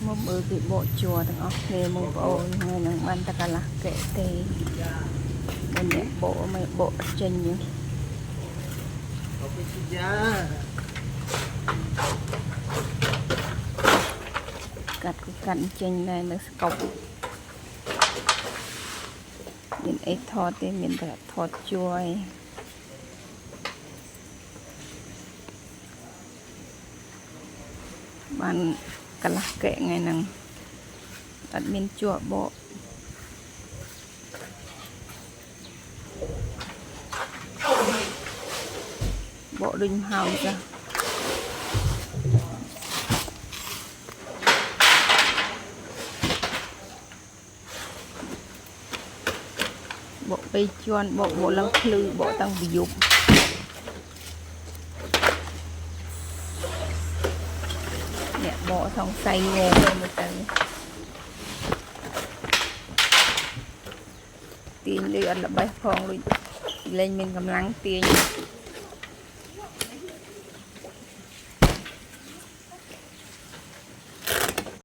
một bữa bị bộ chùa thằng ốc nè một bộ ngày nắng ban ta cả là kệ tê bên nhẹ bộ mày bộ chân nhỉ cắt cái cạnh chân này nó cọc mình ấy thọt thì mình phải thọt chuối ban cả là kệ ngày nắng admin chùa bộ đinh hào ra bộ bay chuan bộ lăng lư bộ tăng bị dục nè bộ thong say nghe lên một tầng tiền đi ăn là bay phong luôn lên mình cầm lăng tiền